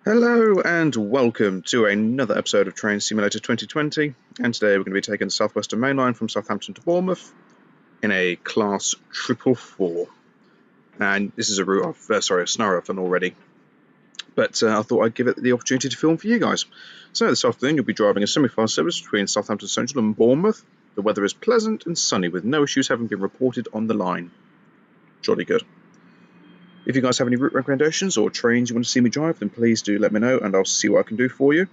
Hello and welcome to another episode of Train Simulator 2020, and today we're going to be taking the South Western Main Line from Southampton to Bournemouth in a Class 444. And this is a route a scenario I've done already, but I thought I'd give it the opportunity to film for you guys. So this afternoon you'll be driving a semi-fast service between Southampton Central and Bournemouth. The weather is pleasant and sunny with no issues having been reported on the line. Jolly good. If you guys have any route recommendations or trains you want to see me drive, then please do let me know and I'll see what I can do for you.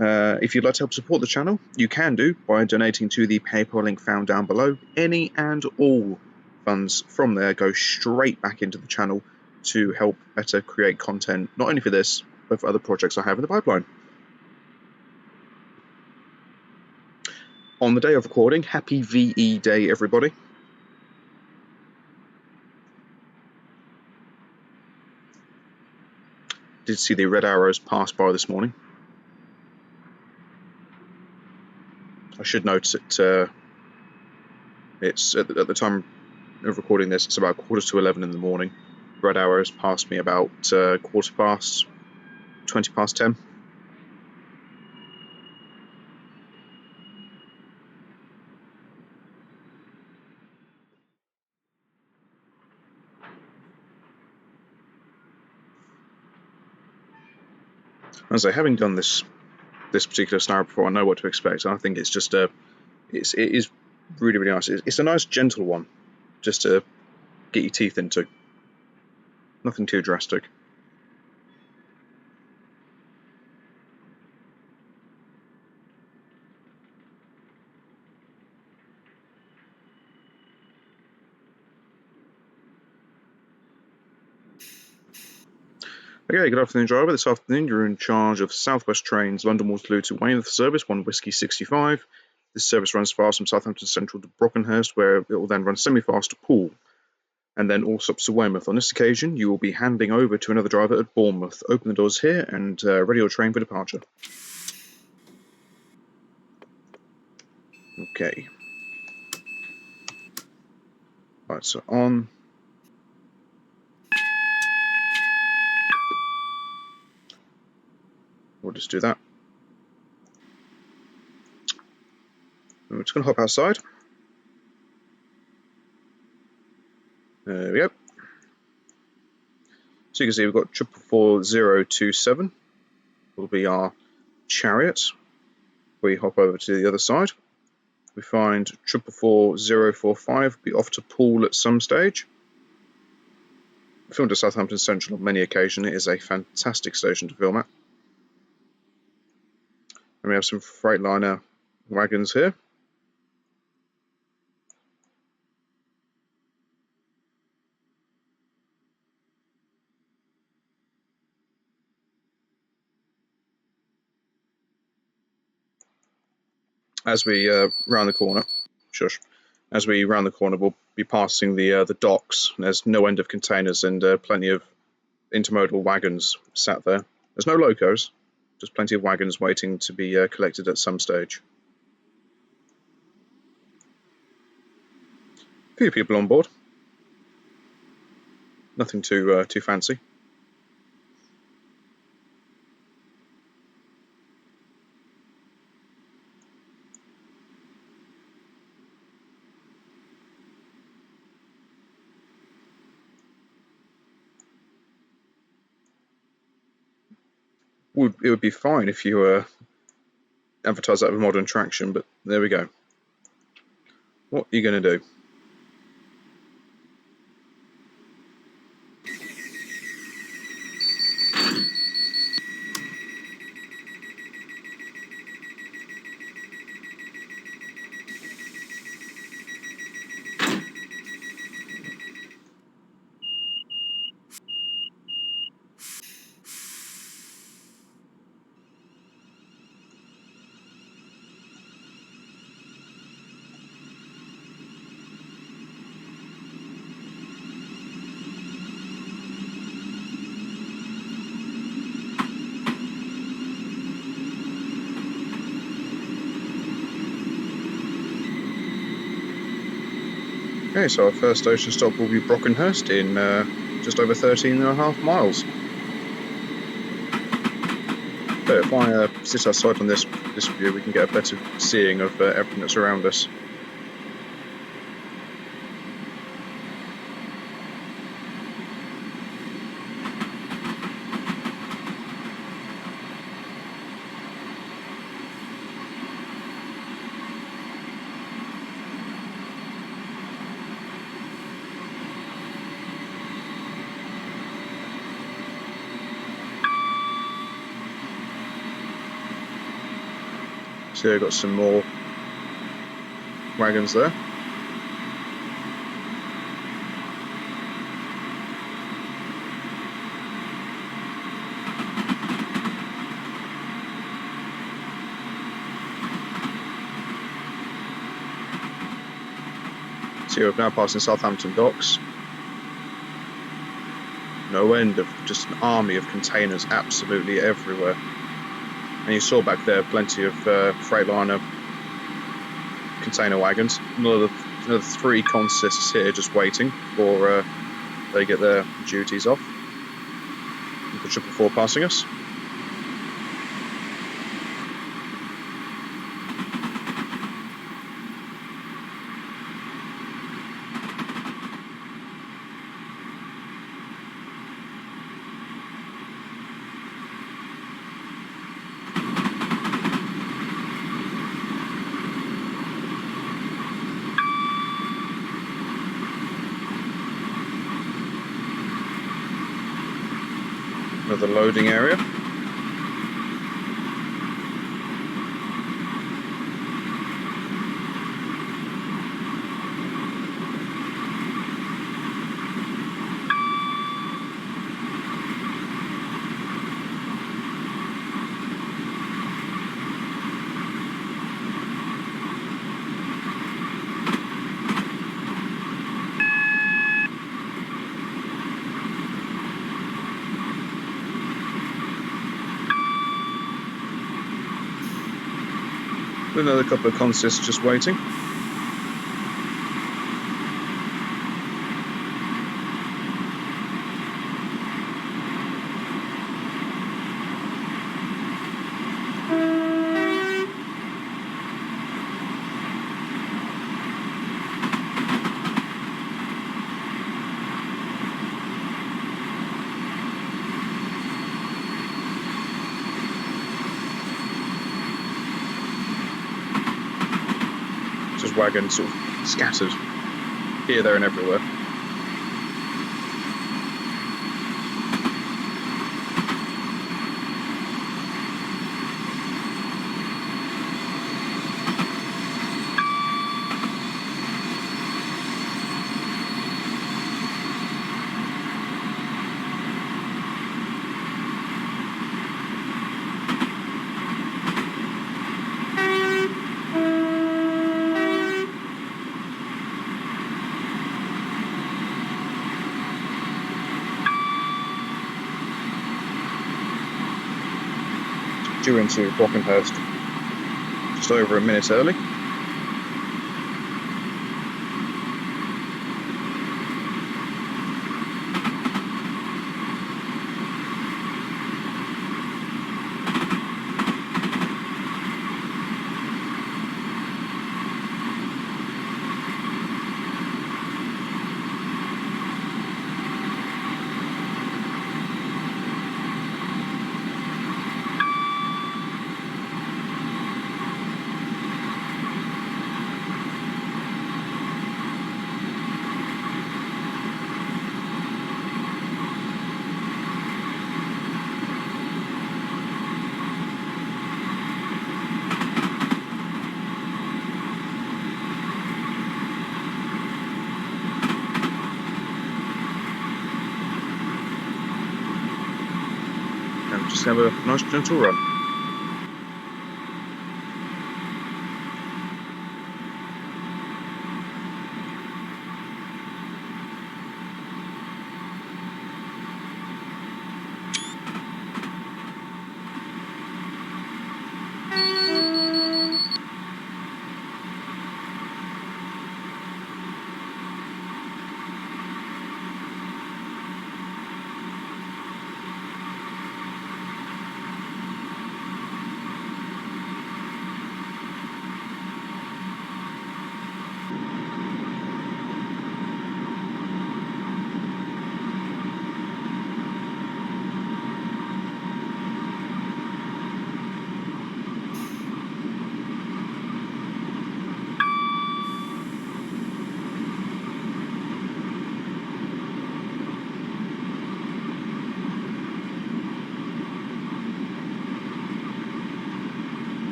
If you'd like to help support the channel, you can do by donating to the PayPal link found down below. Any and all funds from there go straight back into the channel to help better create content, not only for this, but for other projects I have in the pipeline. On the day of recording, happy VE Day, everybody. Did see the red arrows pass by this morning. I should note that it's at the time of recording this, it's about 11:15 in the morning. Red arrows passed me about 20 past 10. As I having done this particular scenario before, I know what to expect, and I think it's just it is really nice. It's a nice gentle one, just to get your teeth into. Nothing too drastic. Okay, good afternoon, driver. This afternoon you're in charge of South West Trains London Waterloo to Weymouth service, 1 Whiskey 65. This service runs fast from Southampton Central to Brockenhurst, where it will then run semi-fast to Poole, and then all stops to Weymouth. On this occasion, you will be handing over to another driver at Bournemouth. Open the doors here and ready your train for departure. Okay. Lights are on. We'll just do that. I'm just going to hop outside. There we go. So you can see we've got 444027 will be our chariot. We hop over to the other side. We find 444045 be off to Poole at some stage. I filmed at Southampton Central on many occasions. It is a fantastic station to film at. And we have some Freightliner wagons here. As we round the corner, as we round the corner, we'll be passing the docks. There's no end of containers and plenty of intermodal wagons sat there. There's no locos, just plenty of wagons waiting to be collected at some stage. A few people on board. Nothing too fancy. It would be fine if you advertise that with modern traction, but there we go. What are you going to do? Okay, so our first station stop will be Brockenhurst in just over 13.5 miles. But if I sit outside on this view, we can get a better seeing of everything that's around us. So we've got some more wagons there. So we're now passing Southampton docks. No end of just an army of containers absolutely everywhere. And you saw back there plenty of Freightliner container wagons. Another 3 consists here just waiting for they get their duties off. And the 444 passing us. Another loading area. Another couple of consists just waiting. Wagons sort of scattered here, there and everywhere. Due into Brockenhurst just over a minute early. Just have a nice gentle run.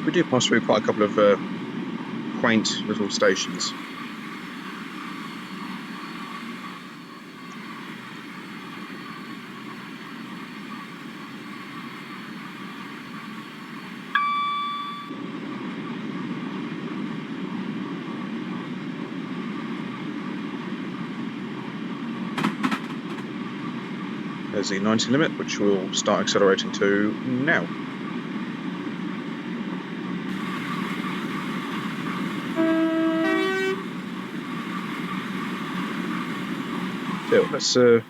we do pass through quite a couple of quaint little stations. There's the 90 limit, which we'll start accelerating to now. So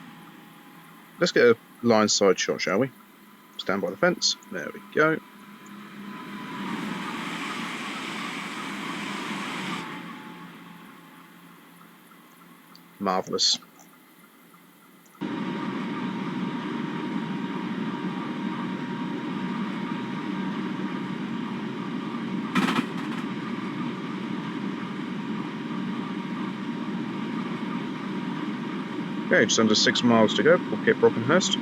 let's get a line side shot, shall we? Stand by the fence. There we go. Marvellous. Okay, just under 6 miles to go. We'll get Brockenhurst.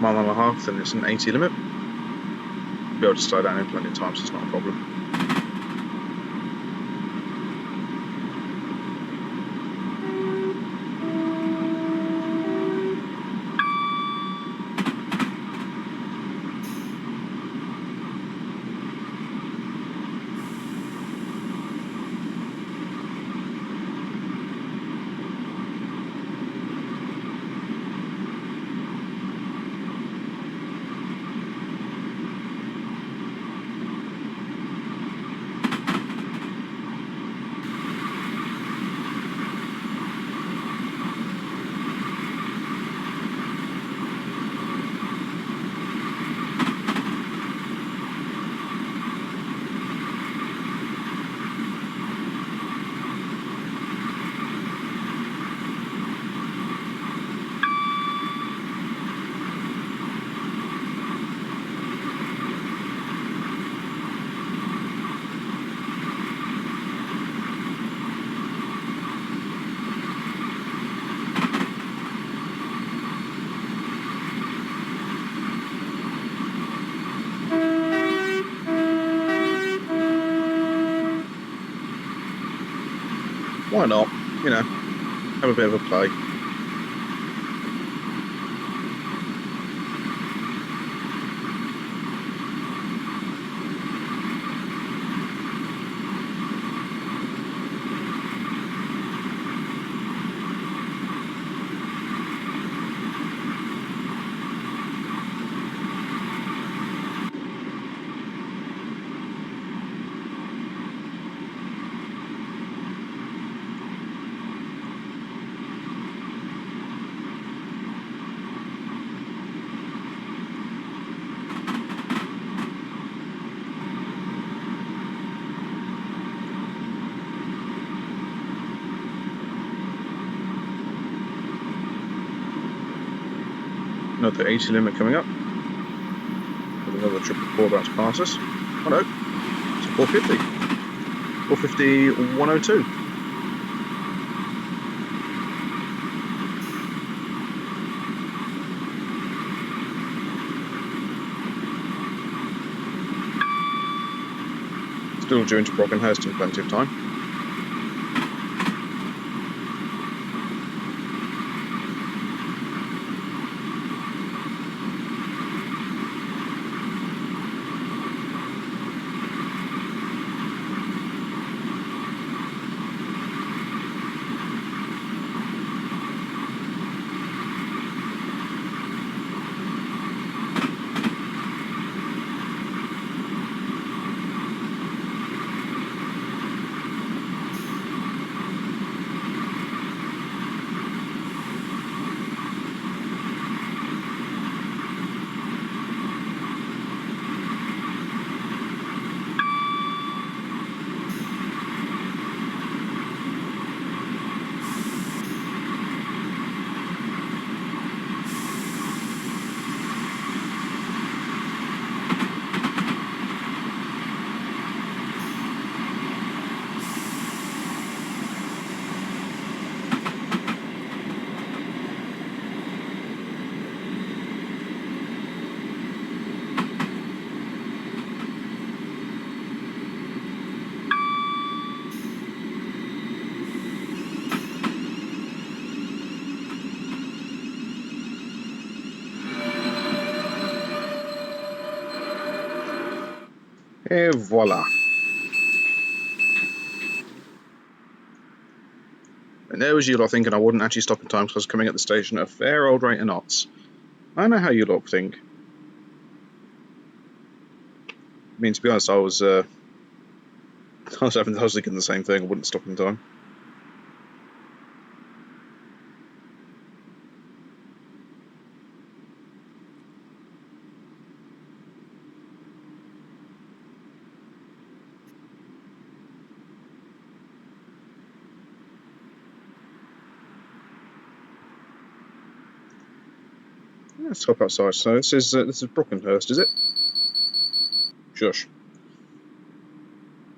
Mile and a half, then it's an 80 limit. We'll be able to slow down in plenty of time, so it's not a problem. Why not? You know, have a bit of a play. Another 80 limit coming up. With another 444 about to pass us. Oh no, it's a 450. 450 102. Still due into Brockenhurst in plenty of time. Et voila. And there was you lot thinking I wouldn't actually stop in time because I was coming at the station at a fair old rate of knots. I know how you lot think. I mean, to be honest, I was thinking the same thing. I wouldn't stop in time. Let's hop outside. So this is Brockenhurst, is it? Shush.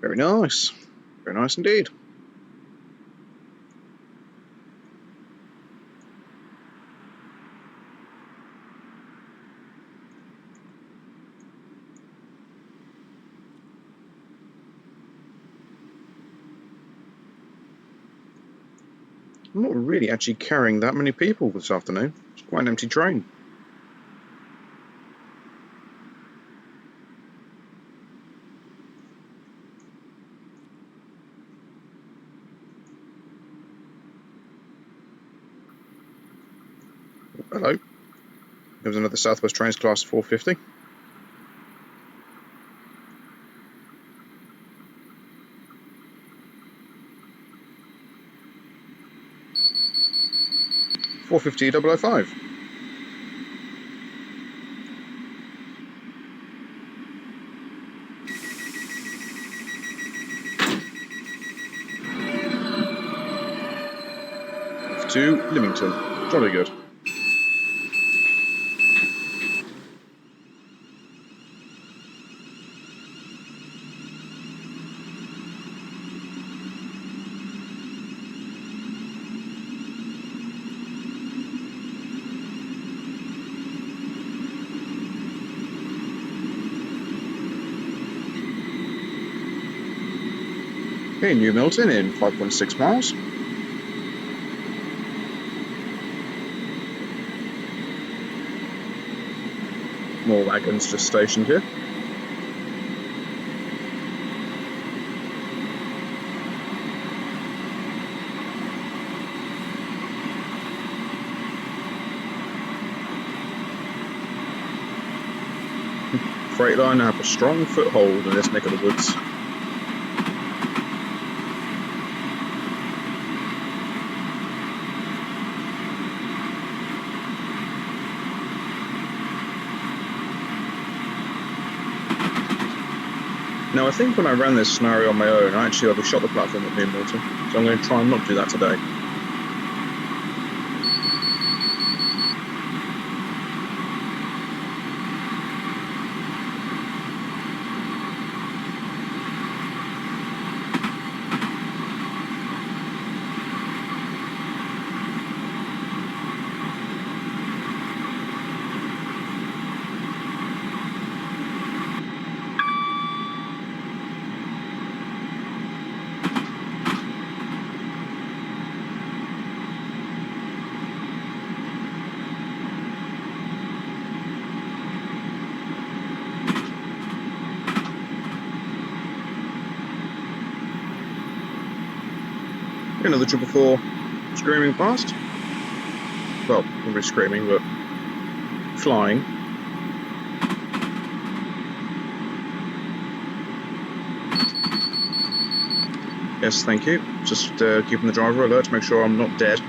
Very nice. Very nice indeed. I'm not really actually carrying that many people this afternoon. It's quite an empty train. Hello. There's another South West Trains class 450. .450 005. To Lymington. Jolly good. Okay, New Milton in 5.6 miles. More wagons just stationed here. Freightliner have a strong foothold in this neck of the woods. Now, I think when I ran this scenario on my own, I actually overshot the platform at New Milton, so I'm going to try and not do that today. Another 444 screaming past. Well, not really screaming, but flying. Yes, thank you. Just keeping the driver alert to make sure I'm not dead.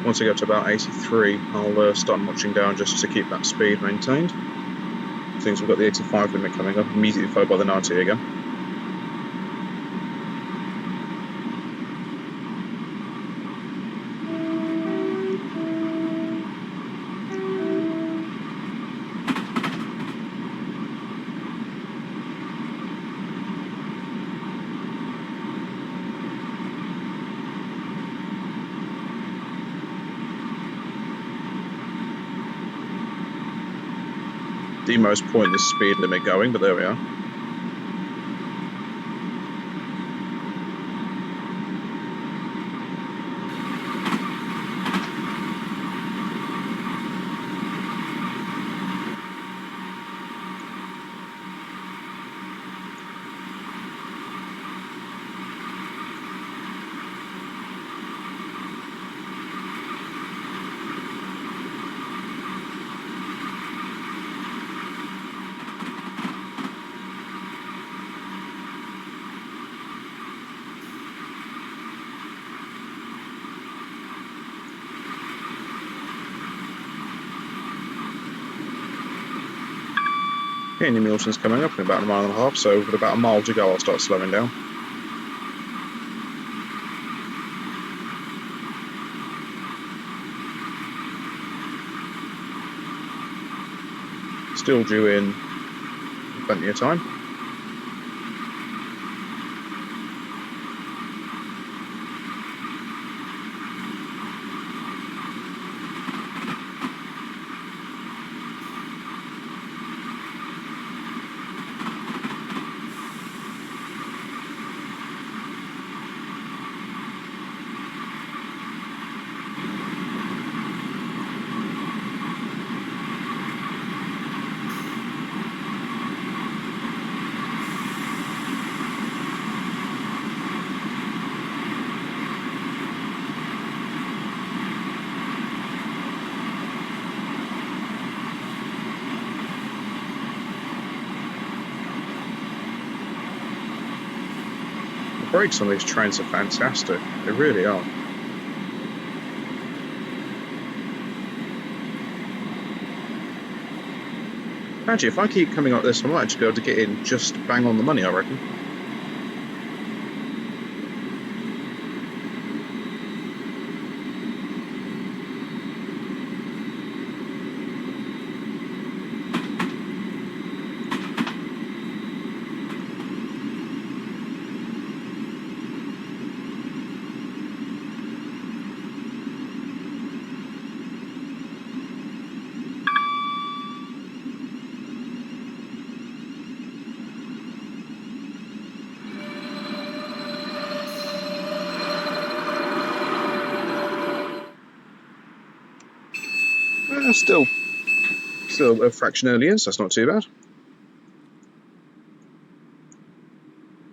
Once I get to about 83, I'll start notching down just to keep that speed maintained. Since we've got the 85 limit coming up, immediately followed by the 90 again. the most pointless speed limit going, but there we are. Okay, New Milton's coming up in about 1.5 miles, so with about a mile to go I'll start slowing down. Still due in plenty of time. The brakes on these trains are fantastic, they really are. Actually, if I keep coming like this, I might actually be able to get in just bang on the money, I reckon. Still a fraction early in, so that's not too bad.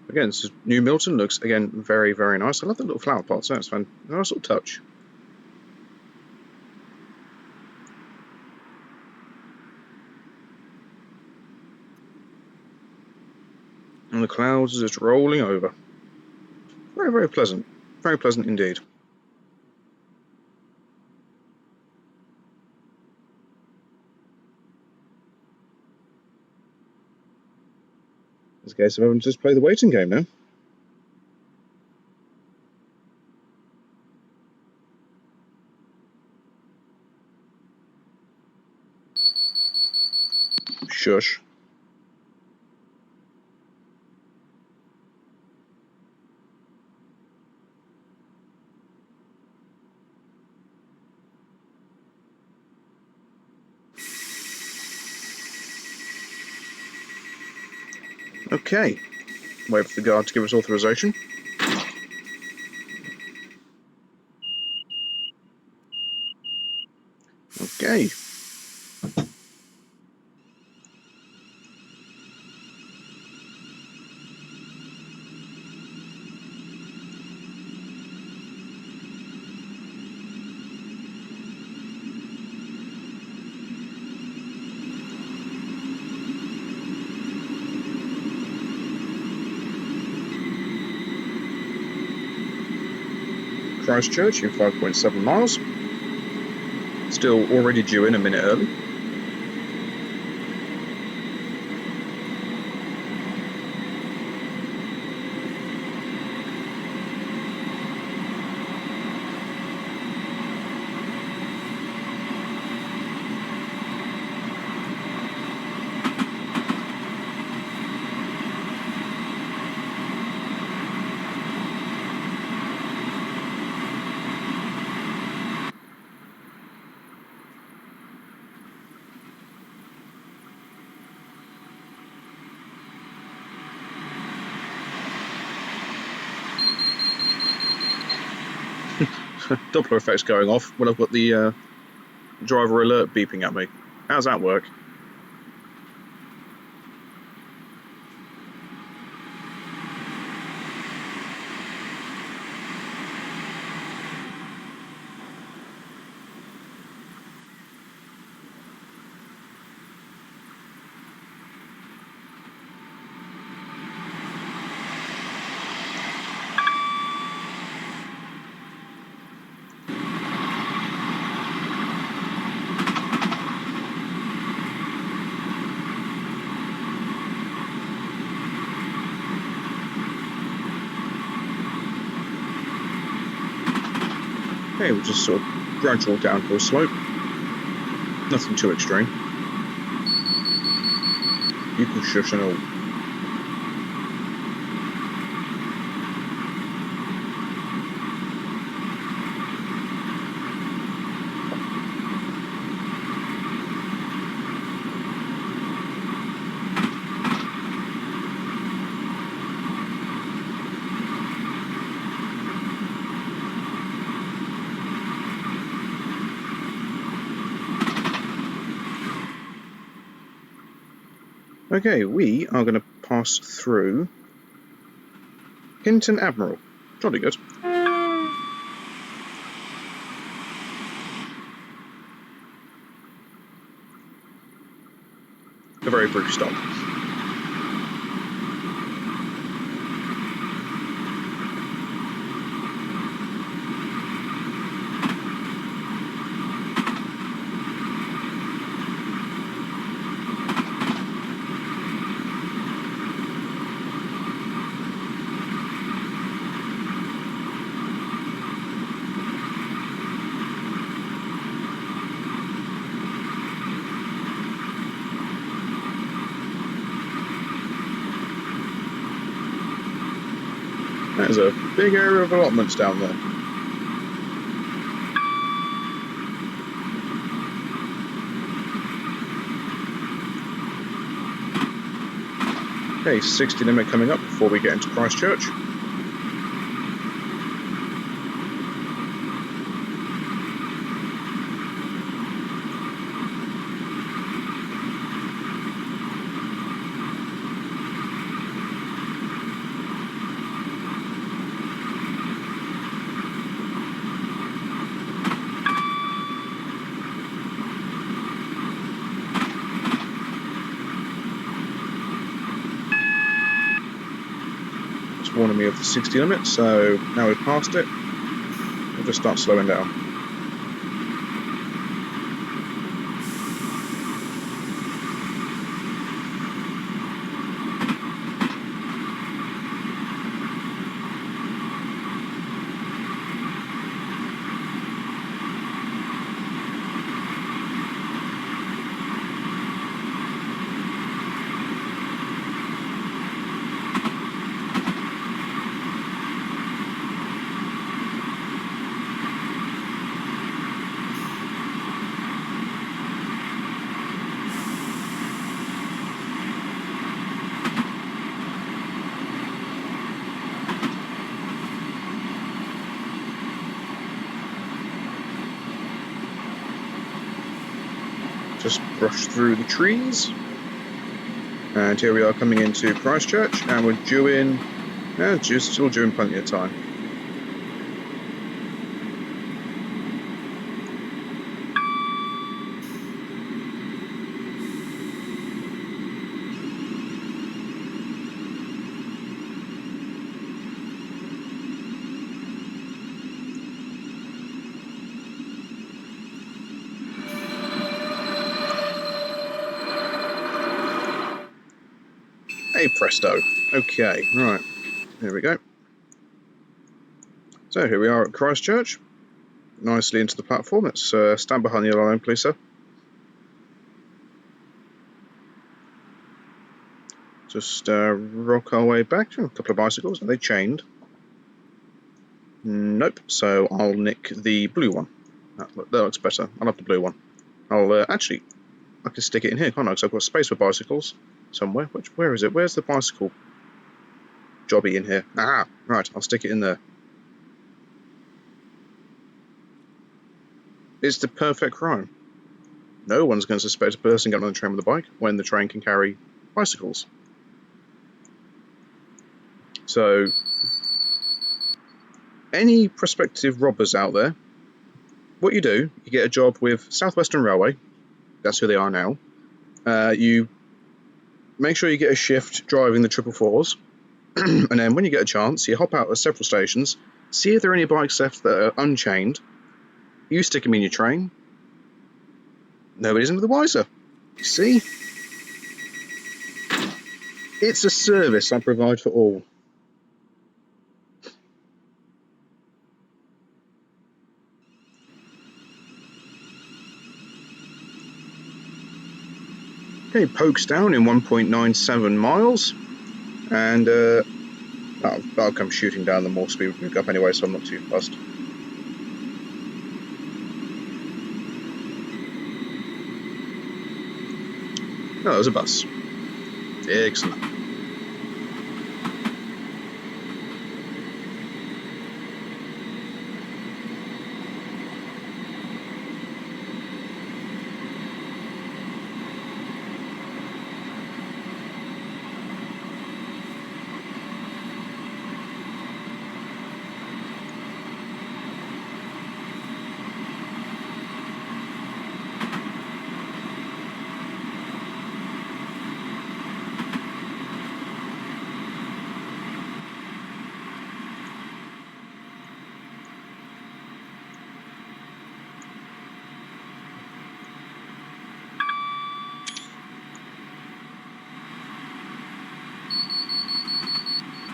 Again, this is New Milton, looks again very, very nice. I love the little flower pots, that's fun. A nice little touch. And the clouds are just rolling over. Very, very pleasant. Very pleasant indeed. It's a case of having to just play the waiting game now. Shush. Okay. Wait for the guard to give us authorization. Okay. Christchurch in 5.7 miles. Still already due in a minute early. Doppler effect's going off when I've got the driver alert beeping at me. How's that work? Okay, we're just sort of gradual downhill slope. Nothing too extreme. Equal shift and all. Okay, we are going to pass through Hinton Admiral. Jolly good. A very brief stop. There's a big area of allotments down there. Okay, 60 limit coming up before we get into Christchurch. Warning me of the 60 limit, so now we've passed it, we'll just start slowing down. Just brush through the trees, and here we are coming into Christchurch, and we're still due in plenty of time. Hey presto. Okay, right, here we go. So here we are at Christchurch, nicely into the platform. Let's stand behind the yellow line, please, sir. Just rock our way back. A couple of bicycles. Are they chained? Nope. So I'll nick the blue one. That looks better. I love the blue one. I'll actually, I can stick it in here, can't I? Because I've got space for bicycles somewhere. Where is it? Where's the bicycle jobby in here? Ah, right. I'll stick it in there. It's the perfect crime. No one's going to suspect a person getting on the train with a bike when the train can carry bicycles. So, any prospective robbers out there, what you do, you get a job with Southwestern Railway, that's who they are now. You make sure you get a shift driving the 444s, and then when you get a chance, you hop out at several stations, see if there are any bikes left that are unchained, you stick them in your train, nobody's any the wiser. You see? It's a service I provide for all. Okay, Folkestone in 1.97 miles, and that'll come shooting down the more speed we pick up anyway, so I'm not too fussed. No, there's a bus. Excellent.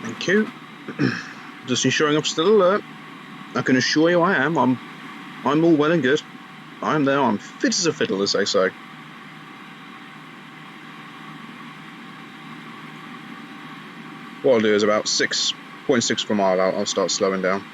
Thank you. Just ensuring I'm still alert. I can assure you I am. I'm all well and good. I'm there. I'm fit as a fiddle, as they say. What I'll do is about 6.6 per mile out, I'll start slowing down.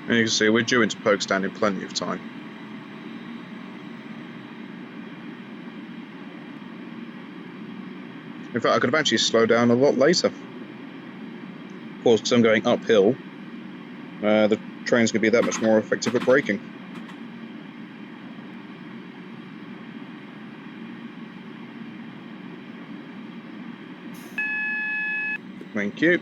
And you can see we're due into Folkestone in plenty of time. In fact, I could have actually slowed down a lot later. Of course, because I'm going uphill, the train's going to be that much more effective at braking. Thank you.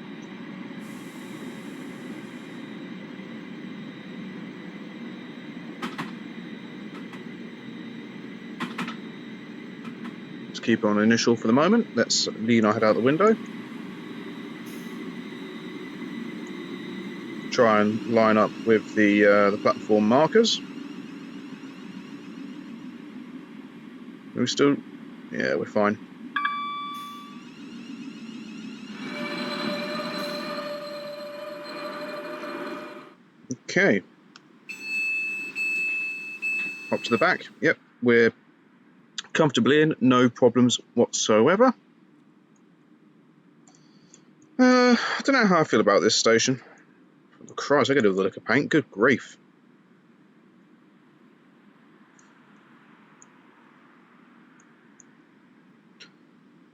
Let's keep on initial for the moment. Let's lean our head out the window. Try and line up with the platform markers. Are we still? Yeah, we're fine. Okay. Up to the back. Yep, we're comfortably in, no problems whatsoever. I don't know how I feel about this station. Oh, Christ, I could do with a lick of paint. Good grief.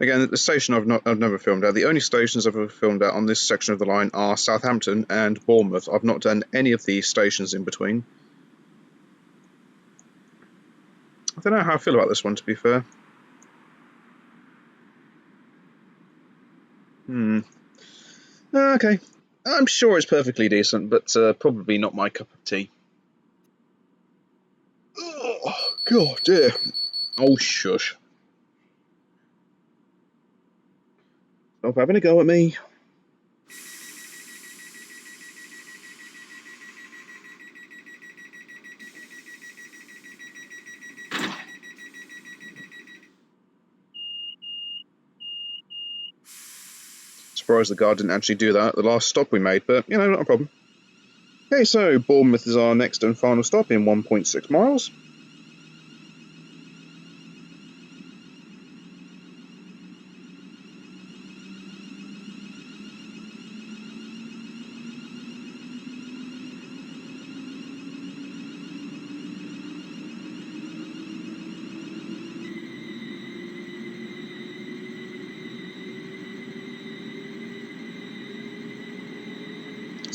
Again, the station I've never filmed at. The only stations I've ever filmed at on this section of the line are Southampton and Bournemouth. I've not done any of the stations in between. I don't know how I feel about this one, to be fair. Okay. I'm sure it's perfectly decent, but probably not my cup of tea. Oh, God, dear. Oh, shush. Stop having a go at me. Surprised the guard didn't actually do that at the last stop we made, but, you know, not a problem. Okay, so Bournemouth is our next and final stop in 1.6 miles.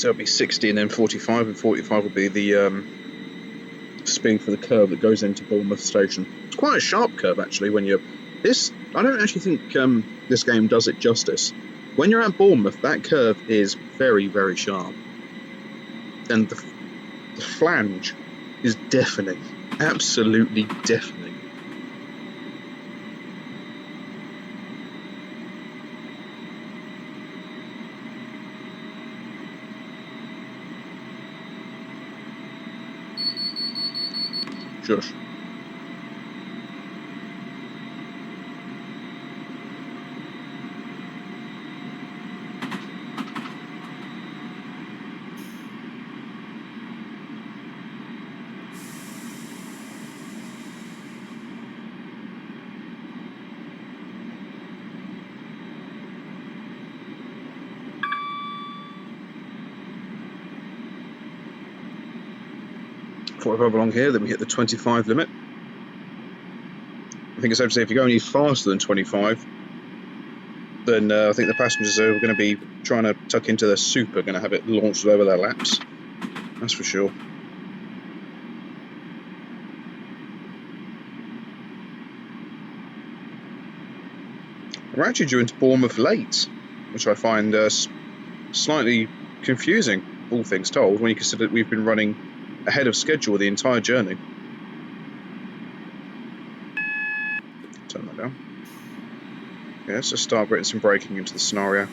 So it'll be 60 and then 45, and 45 will be the speed for the curve that goes into Bournemouth station. It's quite a sharp curve actually. When you're I don't actually think this game does it justice. When you're at Bournemouth, that curve is very, very sharp, and the flange is deafening, absolutely deafening. Shush. Before I go along here, then we hit the 25 limit. I think it's safe to say if you go any faster than 25, then I think the passengers are going to be trying to tuck into their soup are going to have it launched over their laps. That's for sure. We're actually due into Bournemouth late, which I find slightly confusing, all things told, when you consider that we've been running ahead of schedule the entire journey. Turn that down. Yeah, let's just start getting some braking into the scenario.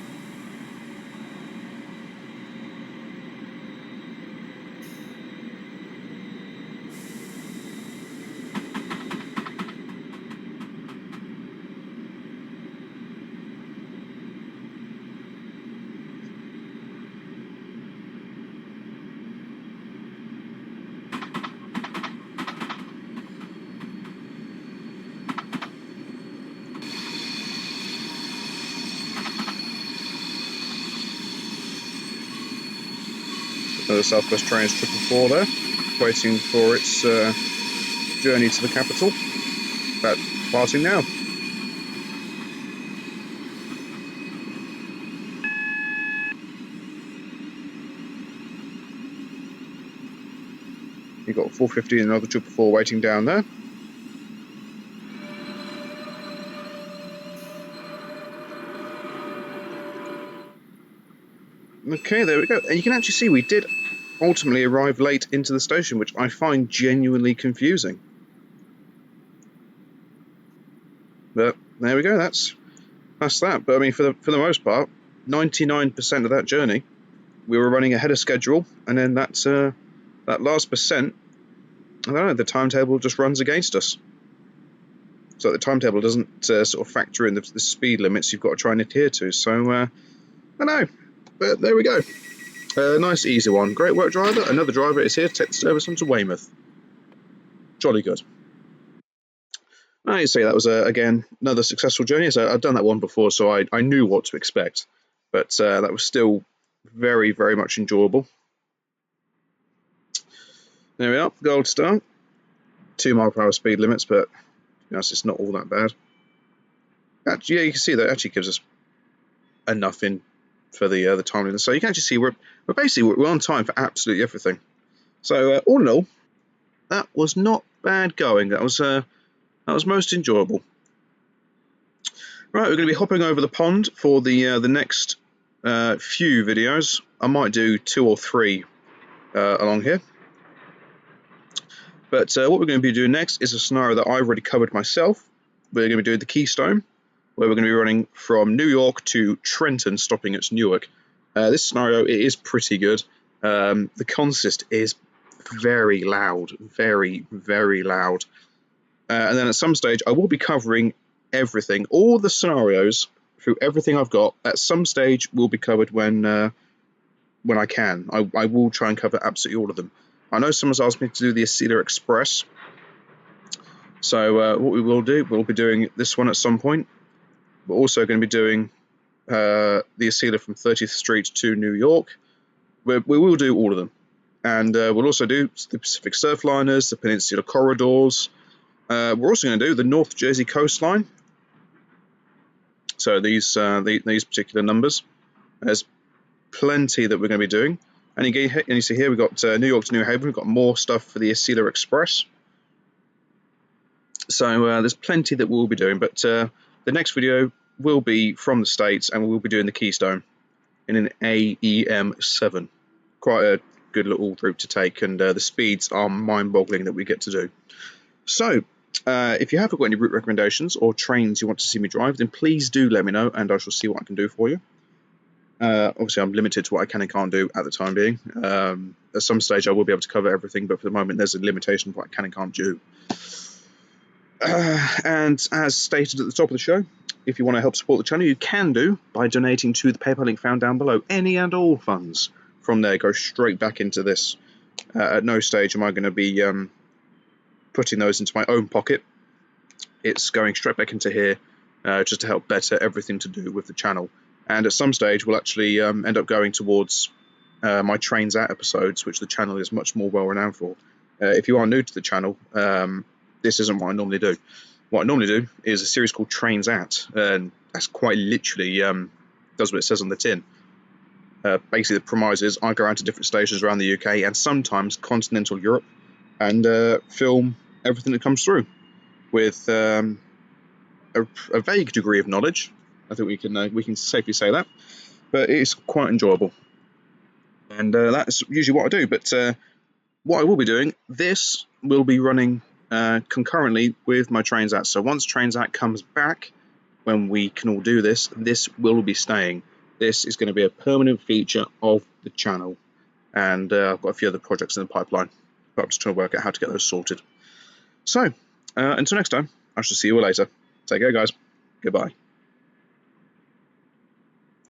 The South West Trains 444 there, waiting for its journey to the capital. About departing now. You've got 450 and another 444 waiting down there. Okay, there we go. And you can actually see we did ultimately arrive late into the station, which I find genuinely confusing. But there we go. That's that. But I mean, for the most part, 99% of that journey, we were running ahead of schedule, and then that last percent, I don't know, the timetable just runs against us. So the timetable doesn't sort of factor in the speed limits you've got to try and adhere to. So I don't know, but there we go. Nice easy one. Great work, driver. Another driver is here to take the service on to Weymouth. Jolly good. I say that was again another successful journey. So I've done that one before, so I knew what to expect, but that was still very, very much enjoyable. There we are, gold star. 2 mile per hour speed limits, but it's not all that bad. Actually, yeah, you can see that actually gives us enough in for the timeliness. So you can actually see we're on time for absolutely everything. So all in all, that was not bad going. That was most enjoyable. Right, we're going to be hopping over the pond for the next few videos. I might do 2 or 3 along here. But what we're going to be doing next is a scenario that I've already covered myself. We're going to be doing the Keystone, where we're going to be running from New York to Trenton, stopping at Newark. This scenario, it is pretty good. The consist is very loud, very, very loud. And then at some stage, I will be covering everything, all the scenarios through everything I've got. At some stage, will be covered when I can. I will try and cover absolutely all of them. I know someone's asked me to do the Acela Express. So what we will do, we'll be doing this one at some point. We're also going to be doing the Acela from 30th Street to New York. We will do all of them. And we'll also do the Pacific Surfliners, the Peninsula Corridors. We're also going to do the North Jersey Coastline. So these particular numbers. There's plenty that we're going to be doing. And you see here we've got New York to New Haven. We've got more stuff for the Acela Express. So there's plenty that we'll be doing, but the next video will be from the States, and we'll be doing the Keystone in an AEM-7. Quite a good little route to take, and the speeds are mind-boggling that we get to do. So if you have got any route recommendations or trains you want to see me drive, then please do let me know, and I shall see what I can do for you. Obviously, I'm limited to what I can and can't do at the time being. At some stage, I will be able to cover everything, but for the moment, there's a limitation of what I can and can't do. And as stated at the top of the show, if you want to help support the channel, you can do by donating to the PayPal link found down below. Any and all funds from there go straight back into this. At no stage am I going to be putting those into my own pocket. It's going straight back into here just to help better everything to do with the channel. And at some stage, we'll actually end up going towards my Trains Out episodes, which the channel is much more well renowned for. If you are new to the channel, this isn't what I normally do. What I normally do is a series called Trains Out, and that's quite literally does what it says on the tin. Basically, the premise is I go out to different stations around the UK and sometimes continental Europe and film everything that comes through with a vague degree of knowledge. I think we can safely say that, but it's quite enjoyable, and that's usually what I do. But what I will be doing, this will be running concurrently with my Trains Out. So once Trains Out comes back, when we can all do this, this will be staying. This is going to be a permanent feature of the channel, and I've got a few other projects in the pipeline, but I'm just trying to work out how to get those sorted. So until next time, I shall see you all later. Take care, guys. Goodbye.